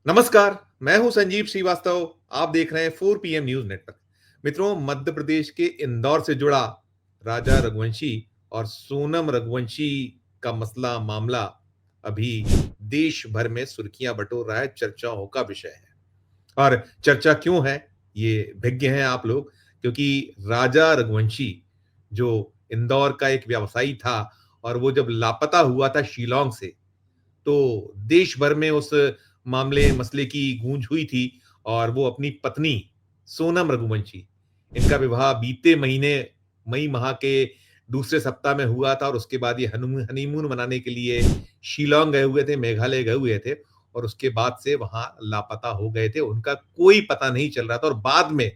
नमस्कार, मैं हूं संजीव श्रीवास्तव। आप देख रहे हैं 4 पीएम न्यूज नेटवर्क। मित्रों, मध्य प्रदेश के इंदौर से जुड़ा राजा रघुवंशी और सोनम रघुवंशी का मसला मामला अभी देश भर में सुर्खियां बटोर रहा है, चर्चाओं का विषय है। और चर्चा क्यों है, ये विज्ञ हैं आप लोग, क्योंकि राजा रघुवंशी जो इंदौर का एक व्यवसायी था और वो जब लापता हुआ था शिलांग से, तो देश भर में उस मसले की गूंज हुई थी। और वो अपनी पत्नी सोनम रघुवंशी, इनका विवाह बीते महीने मई माह के दूसरे सप्ताह में हुआ था और उसके बाद ये हनीमून मनाने के लिए शिलांग गए हुए थे, मेघालय गए हुए थे और उसके बाद से वहां लापता हो गए थे। उनका कोई पता नहीं चल रहा था और बाद में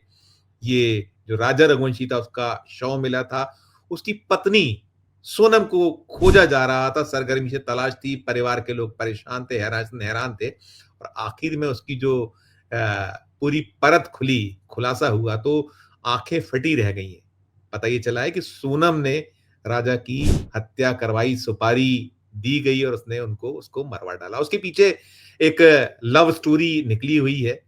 ये जो राजा रघुवंशी था उसका शव मिला था। उसकी पत्नी सोनम को खोजा जा रहा था, सरगर्मी से तलाश थी, परिवार के लोग परेशान थे, हैरान हैरान थे और आखिर में उसकी जो पूरी परत खुली, खुलासा हुआ तो आंखें फटी रह गई हैं। पता ये चला है कि सोनम ने राजा की हत्या करवाई, सुपारी दी गई और उसने उनको उसको मरवा डाला। उसके पीछे एक लव स्टोरी निकली हुई है।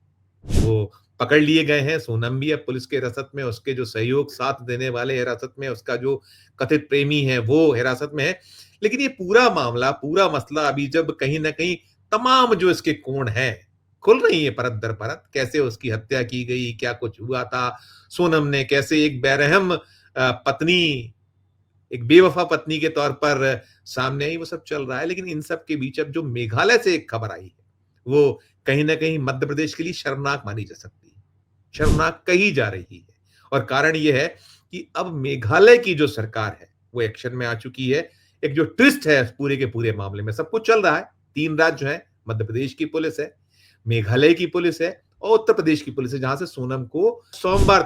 वो पकड़ लिए गए हैं, सोनम भी अब पुलिस के हिरासत में, उसके जो सहयोग साथ देने वाले हिरासत में, उसका जो कथित प्रेमी है वो हिरासत में है। लेकिन ये पूरा मामला, पूरा मसला अभी जब कहीं न कहीं तमाम जो इसके कोण हैं, खुल रही है परत दर परत, कैसे उसकी हत्या की गई, क्या कुछ हुआ था, सोनम ने कैसे एक बेरहम पत्नी, एक बेवफा पत्नी के तौर पर सामने आई, वो सब चल रहा है। लेकिन इन सब के बीच अब जो मेघालय से एक खबर आई है, वो कहीं न कहीं मध्य प्रदेश के लिए शर्मनाक मानी जा सकती है। शर्मनाक कही जा रही है और कारण ये है कि अब मेघालय की जो सरकार है, वो एक्शन में आ चुकी है। एक जो ट्विस्ट है पूरे के पूरे मामले में, सब कुछ चल रहा है। 3 राज्य हैं, मध्य प्रदेश की पुलिस है, मेघालय की पुलिस है और उत्तर प्रदेश की पुलिस है, जहां से सोनम को सोमवार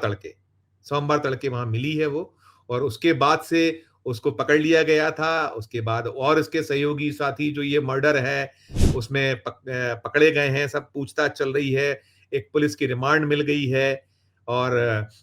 तड़के वहां मिली है वो। और उसके बाद से उसको पकड़ लिया गया था। उसके बाद और इसके सहयोगी साथी जो ये मर्डर है उसमें पकड़े गए हैं, सब पूछताछ चल रही है। एक पुलिस की रिमांड मिल गई है और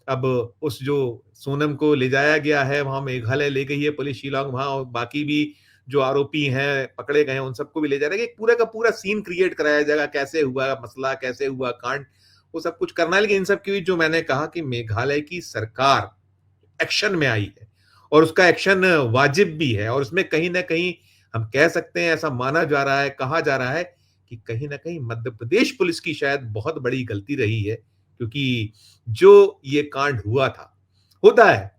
अब उस जो सोनम को ले जाया गया है वहां मेघालय ले गई है पुलिस शिलांग वहां, और बाकी भी जो आरोपी हैं पकड़े गए हैं उन सबको भी ले जा रहा है। एक पूरा का पूरा सीन क्रिएट कराया जाएगा, कैसे हुआ मसला, कैसे हुआ कांड, वो सब कुछ करना है। लेकिन इन सब के बीच जो मैंने कहा कि मेघालय की सरकार एक्शन में आई है और उसका एक्शन वाजिब भी है और उसमें कहीं न कहीं हम कह सकते हैं, ऐसा माना जा रहा है, कहा जा रहा है कि कहीं न कहीं मध्य प्रदेश पुलिस की शायद बहुत बड़ी गलती रही है, क्योंकि जो ये कांड हुआ था, होता है,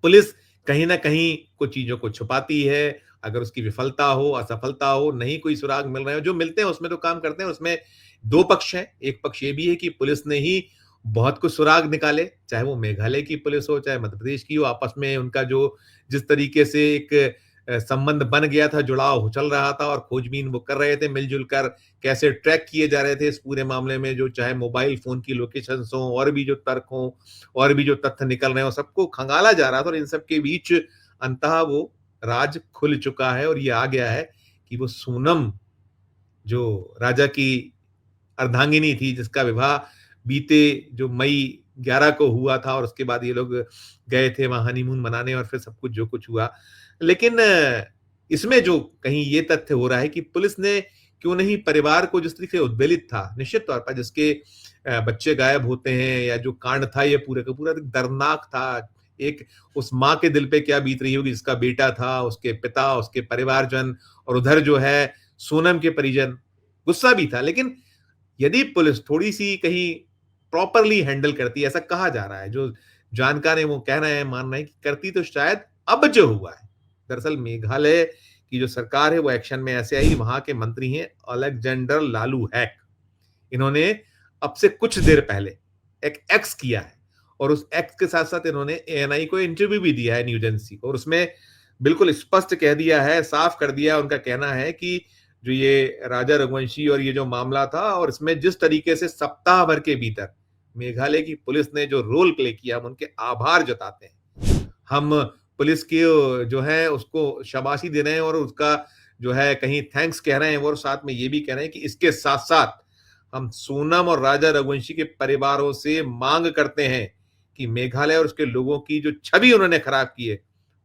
पुलिस कहीं न कहीं कुछ चीज़ों को छुपाती है। अगर उसकी विफलता हो, असफलता हो, नहीं कोई सुराग मिल रहे हो, जो मिलते हैं उसमें तो काम करते हैं। उसमें 2 पक्ष हैं। एक पक्ष ये भी है कि पुलिस ने ही बहुत कुछ सुराग निकाले, चाहे वो मेघालय की पुलिस हो, चाहे मध्य प्रदेश की हो। आपस में उनका जो जिस तरीके से एक संबंध बन गया था, जुड़ाव चल रहा था और खोजबीन वो कर रहे थे मिल-जुल कर, कैसे ट्रैक किए जा रहे थे इस पूरे मामले में, जो चाहे मोबाइल फ़ोन की लोकेशंस हों और भी जो तर्क हों और भी जो तथ्य निकल रहे हो, सबको खंगाला जा रहा था और इन सब के बीच अंततः वो राज खुल चुका है और ये आ गया है कि वो सोनम, जो राजा की अर्धांगिनी थी, जिसका विवाह बीते जो मई 11 को हुआ था और उसके बाद ये लोग गए थे वहाँ हनीमून मनाने और फिर सब कुछ जो कुछ हुआ। लेकिन इसमें जो कहीं ये तथ्य हो रहा है कि पुलिस ने क्यों नहीं परिवार को, जिस तरीके से उद्वेलित था, निश्चित तौर पर जिसके बच्चे गायब होते हैं या जो कांड था ये पूरे का पूरा दर्दनाक था। एक उस माँ के दिल पे क्या बीत रही होगी जिसका बेटा था, उसके पिता, उसके परिवारजन और उधर जो है सोनम के परिजन, गुस्सा भी था। लेकिन यदि पुलिस थोड़ी-सी कहीं प्रॉपरली हैंडल करती है, ऐसा कहा जा रहा है, जो जानकार हैं वो कह रहे हैं, मान रहे हैं कि करती तो शायद अब जो हुआ है। दरअसल मेघालय की जो सरकार है वो एक्शन में ऐसे आई, वहाँ के मंत्री हैं अलेक्जेंडर लालू हैक। इन्होंने अब से कुछ देर पहले एक एक्स किया है और उस एक्स के साथ-साथ इन्होंने एएनआई को इंटरव्यू भी दिया है, न्यूज एजेंसी को, और उसमें बिल्कुल स्पष्ट कह दिया है, साफ कर दिया है। उनका कहना है कि जो ये राजा रघुवंशी और ये जो मामला था और इसमें जिस तरीके से सप्ताह भर के भीतर मेघालय की पुलिस ने जो रोल प्ले किया, हम उनके आभार जताते हैं। हम पुलिस की जो है उसको शाबाशी दे रहे हैं और उसका जो है कहीं थैंक्स कह रहे हैं और साथ में ये भी कह रहे हैं कि इसके साथ-साथ हम सोनम और राजा रघुवंशी के परिवारों से मांग करते हैं कि मेघालय और उसके लोगों की जो छवि उन्होंने खराब की है,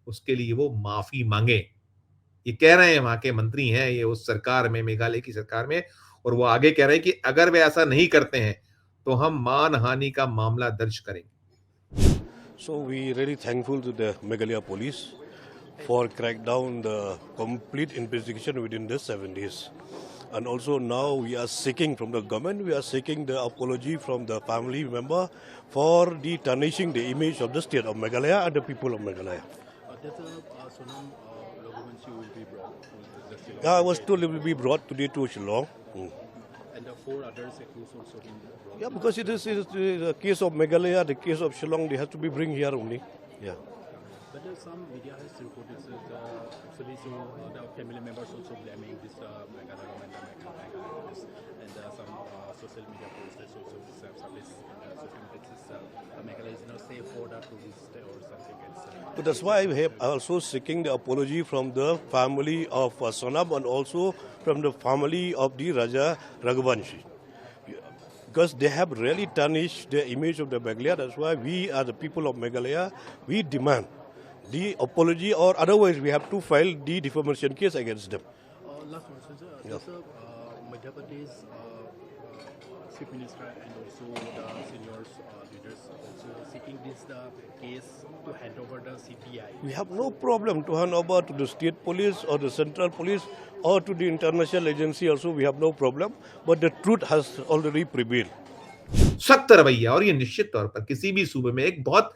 उसके लिए वो माफी मांगे। ये कह रहे हैं, वहाँ के मंत्री हैं, ये उस सरकार में, मेघालय की सरकार में, और वो आगे कह रहे हैं कि अगर वे ऐसा नहीं करते हैं, तो हम मानहानि का मामला दर्ज करेंगे। So we really thankful to the Meghalaya police for crack down the complete investigation within the 7 days. And also now we are seeking from the government, we are seeking the apology from the family member for the tarnishing the image of the state of Meghalaya and the people of Meghalaya. Sonam Raghuvanshi will be brought to the Shillong. Yeah, I was told it will be brought today to Shillong. And the 4 others accused also being brought. Yeah, because it is the case of Meghalaya, the case of Shillong, they have to be bring here only. Yeah. But some media has reported that actually the family members also blaming this Meghalaya government and Meghalaya police. And some social media posts also surface social media says Meghalaya is not safe for the tourists or something else. So that's why I have also seeking the apology from the family of Sonam and also from the family of the Raja Raghuvanshi. Because they have really tarnished the image of the Meghalaya. That's why we are the people of Meghalaya. We demand the apology, or otherwise we have to file the defamation case against them. Last one, sir. There's a Madhya Pradesh Chief Minister and also the seniors leaders also seeking this the case to hand over the CBI. We have no problem to hand over to the state police or the central police or to the international agency also. We have no problem. But the truth has already prevailed. सख्त रवैया, और ये निश्चित तौर पर किसी भी सूबे में एक बहुत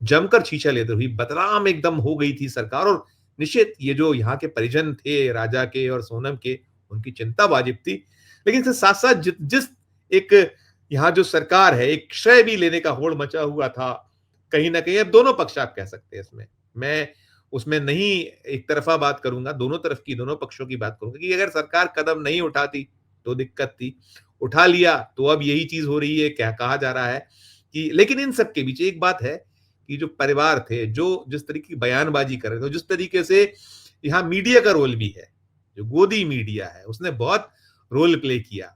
जमकर छीछा लेते हुई बदनाम एकदम हो गई थी सरकार। और निश्चित ये जो यहाँ के परिजन थे राजा के और सोनम के, उनकी चिंता वाजिब थी, लेकिन इसके साथ साथ जिस एक यहाँ जो सरकार है, एक श्रेय भी लेने का होड़ मचा हुआ था कहीं ना कहीं। अब दोनों पक्ष आप कह सकते हैं इसमें, मैं उसमें नहीं एक तरफा बात करूंगा, दोनों तरफ की, दोनों पक्षों की बात करूंगा कि अगर सरकार कदम नहीं उठाती तो दिक्कत थी, उठा लिया तो अब यही चीज हो रही है, क्या कहा जा रहा है कि। लेकिन इन सब के बीच एक बात है कि जो परिवार थे, जो जिस तरीके की बयानबाजी कर रहे थे, जिस तरीके से यहाँ मीडिया का रोल भी है, जो गोदी मीडिया है उसने बहुत रोल प्ले किया।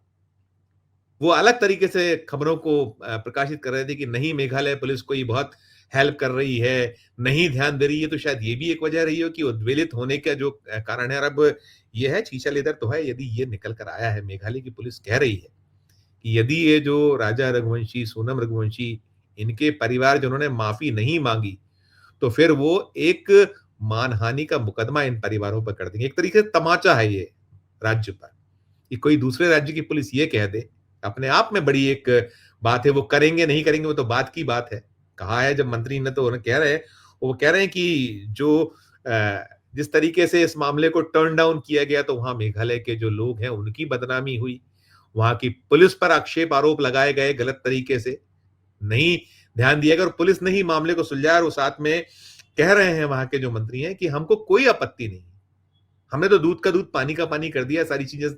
वो अलग तरीके से खबरों को प्रकाशित कर रहे थे कि नहीं मेघालय पुलिस को ये बहुत हेल्प कर रही है, नहीं ध्यान दे रही है। तो शायद ये भी एक वजह रही हो कि उद्वेलित होने का जो कारण है। और अब ये है, शीशा लेदर तो है, यदि ये निकल कर आया है, मेघालय की पुलिस कह रही है कि यदि ये जो राजा रघुवंशी, सोनम रघुवंशी, इनके परिवार जिन्होंने माफी नहीं मांगी, तो फिर वो एक मानहानि का मुकदमा इन परिवारों पर कर देंगे। एक तरीके से तमाचा है ये राज्य पर कि कोई दूसरे राज्य की पुलिस ये कह दे, अपने आप में बड़ी एक बात है। वो करेंगे नहीं करेंगे वो तो बात की बात है। कहा है जब मंत्री ने, तो उन्हें कह रहे हैं, वो कह रहे हैं कि जो जिस तरीके से इस मामले को टर्न डाउन किया गया, तो वहां मेघालय के जो लोग हैं उनकी बदनामी हुई, वहां की पुलिस पर आक्षेप आरोप लगाए गए गलत तरीके से, नहीं ध्यान दिया गया और पुलिस ने ही मामले को सुलझाया। और साथ में कह रहे हैं वहां के जो मंत्री हैं कि हमको कोई आपत्ति नहीं, हमने तो दूध का दूध पानी का पानी कर दिया, सारी चीजें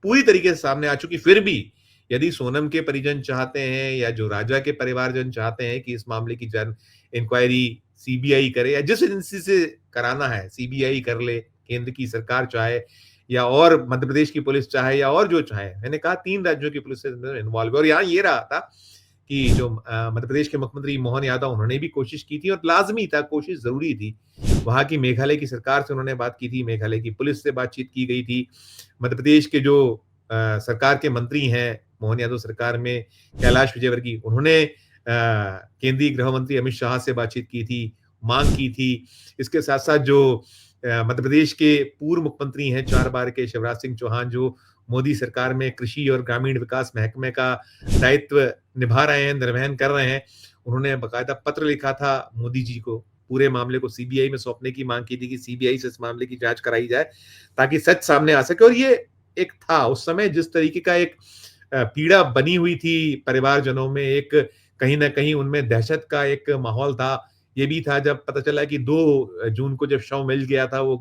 पूरी तरीके से सामने आ चुकी। फिर भी यदि सोनम के परिजन चाहते हैं या जो राजा के परिवारजन चाहते हैं कि इस मामले की इंक्वायरी सीबीआई करे, या जिस एजेंसी से कराना है सीबीआई कर ले, केंद्र की सरकार चाहे या और मध्य प्रदेश की पुलिस चाहे या और जो चाहे, मैंने कहा 3 राज्यों की पुलिस इन्वॉल्व है। और यहाँ ये रहा था कि जो मध्य प्रदेश के मुख्यमंत्री मोहन यादव, उन्होंने भी कोशिश की थी और लाजमी था, कोशिश जरूरी थी। वहां की मेघालय की सरकार से उन्होंने बात की थी, मेघालय की पुलिस से बातचीत की गई थी, मध्य प्रदेश के जो सरकार के मंत्री हैं मोहन यादव सरकार में, कैलाश विजयवर्गीय, उन्होंने केंद्रीय गृह मंत्री अमित शाह से बातचीत की थी, मांग की थी। इसके साथ साथ जो मध्य प्रदेश के पूर्व मुख्यमंत्री हैं 4 बार के, शिवराज सिंह चौहान, जो मोदी सरकार में कृषि और ग्रामीण विकास महकमे का दायित्व निभा रहे हैं, निर्वहन कर रहे हैं, उन्होंने बाकायदा पत्र लिखा था मोदी जी को, पूरे मामले को सीबीआई में सौंपने की मांग की थी कि सीबीआई से इस मामले की जांच कराई जाए ताकि सच सामने आ सके। और ये एक था उस समय जिस तरीके का एक पीड़ा बनी हुई थी परिवारजनों में, एक कहीं ना कहीं उनमें दहशत का एक माहौल था। ये भी था जब पता चला कि 2 जून को जब शव मिल गया था वो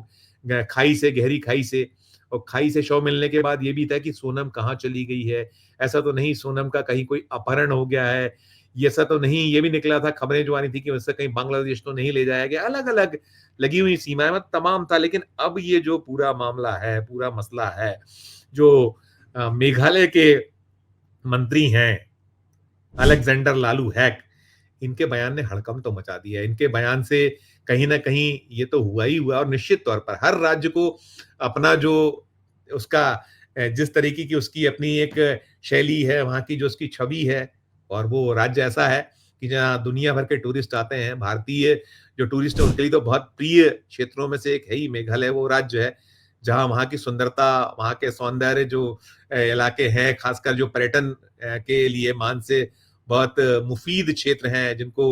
खाई से, गहरी खाई से, और खाई से शव मिलने के बाद ये भी था कि सोनम कहाँ चली गई है, ऐसा तो नहीं सोनम का कहीं कोई अपहरण हो गया है, ये ऐसा तो नहीं, ये भी निकला था, खबरें जो आ रही थी कि उससे कहीं बांग्लादेश तो नहीं ले जाया गया, अलग अलग लगी हुई सीमाएं में तमाम था। लेकिन अब ये जो पूरा मामला है, पूरा मसला है, जो मेघालय के मंत्री हैं अलेक्जेंडर लालू हैक, इनके बयान ने हड़कंप तो मचा दिया है। इनके बयान से कहीं ना कहीं ये तो हुआ ही हुआ, और निश्चित तौर पर हर राज्य को अपना जो उसका जिस तरीके की उसकी अपनी एक शैली है, वहाँ की जो उसकी छवि है, और वो राज्य ऐसा है कि जहाँ दुनिया भर के टूरिस्ट आते हैं। भारतीय जो टूरिस्ट है उनके लिए तो बहुत प्रिय क्षेत्रों में से एक है ही मेघालय, वो राज्य है जहाँ वहाँ की सुंदरता, वहाँ के सौंदर्य जो इलाके हैं, खासकर जो पर्यटन के लिए मान से बहुत मुफीद क्षेत्र हैं, जिनको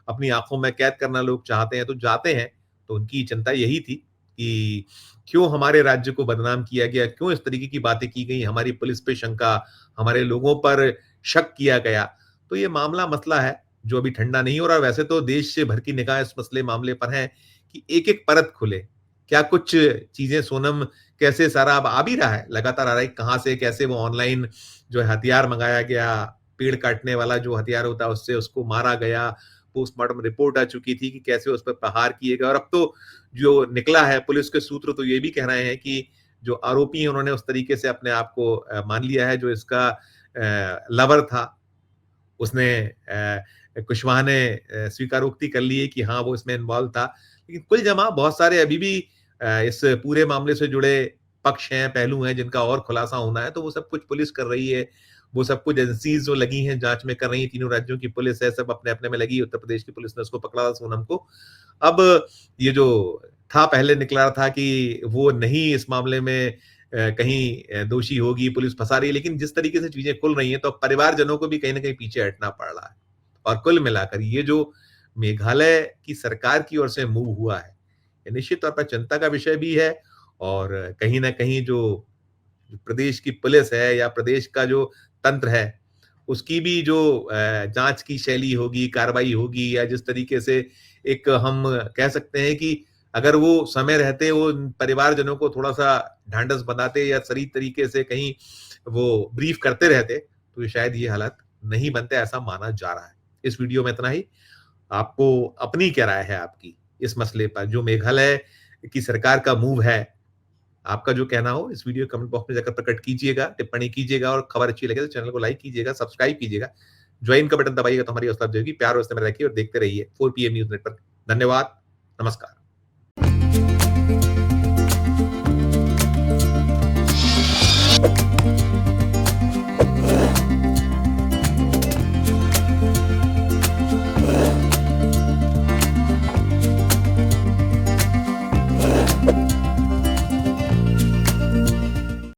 अपनी आंखों में कैद करना लोग चाहते हैं, तो जाते हैं। तो उनकी चिंता यही थी कि क्यों हमारे राज्य को बदनाम किया गया, क्यों इस तरीके की बातें की गई, हमारी पुलिस पे शंका, हमारे लोगों पर शक किया गया। तो ये मामला मसला है जो अभी ठंडा नहीं हो रहा। वैसे तो देश से भर की निगाह इस मसले मामले पर है कि एक-एक परत खुले। क्या कुछ चीजें सोनम, कैसे सारा अब आ भी रहा है, लगातार आ रहा है, कहाँ से कैसे वो ऑनलाइन जो है हथियार मंगाया गया, पेड़ काटने वाला जो हथियार होता है उससे उसको मारा गया, पोस्टमार्टम रिपोर्ट आ चुकी थी कि कैसे उस पर प्रहार किए गए, और अब तो जो निकला है पुलिस के सूत्र तो ये भी कह रहे हैं कि जो आरोपी हैं उन्होंने उस तरीके से अपने आप को मान लिया है, जो इसका लवर था उसने कुशवाहा ने स्वीकारोक्ति कर ली है कि हाँ वो इसमें इन्वॉल्व था। लेकिन कुल जमा बहुत सारे अभी भी इस पूरे मामले से जुड़े पक्ष हैं, पहलू हैं जिनका और खुलासा होना है, तो वो सब कुछ पुलिस कर रही है, वो सब कुछ एजेंसीज जो लगी हैं जांच में कर रही हैं, तीनों राज्यों की पुलिस है, सब अपने अपने में लगी। उत्तर प्रदेश की पुलिस ने उसको पकड़ा था, सोनम को। अब ये जो था पहले निकला था कि वो नहीं इस मामले में कहीं दोषी होगी, पुलिस फंसा रही है, लेकिन जिस तरीके से चीजें खुल रही हैं तो अब परिवारजनों को भी कहीं ना कहीं पीछे हटना पड़ रहा है। और कुल मिलाकर ये जो मेघालय की सरकार की ओर से मूव हुआ है, ये निश्चित तौर पर चिंता का विषय भी है। और कहीं ना कहीं जो प्रदेश की पुलिस है या प्रदेश का जो तंत्र है, उसकी भी जो जांच की शैली होगी, कार्रवाई होगी, या जिस तरीके से एक हम कह सकते हैं कि अगर वो समय रहते वो परिवारजनों को थोड़ा-सा ढाँढस बंधाते या सही तरीके से कहीं वो ब्रीफ करते रहते, तो शायद ये हालात नहीं बनते, ऐसा माना जा रहा है। इस वीडियो में इतना ही। आपको अपनी क्या राय है आपकी इस मसले पर? जो मेघालय की सरकार का मूव है, आपका जो कहना हो इस वीडियो कमेंट बॉक्स में जाकर प्रकट कीजिएगा, टिप्पणी कीजिएगा, और खबर अच्छी लगे तो चैनल को लाइक कीजिएगा, सब्सक्राइब कीजिएगा, ज्वाइन का बटन दबाइएगा तो हमारी हौसला अफ़ज़ाई होगी। प्यार और स्नेह में रखिए और देखते रहिए 4 पीएम न्यूज़ नेटवर्क। धन्यवाद, नमस्कार।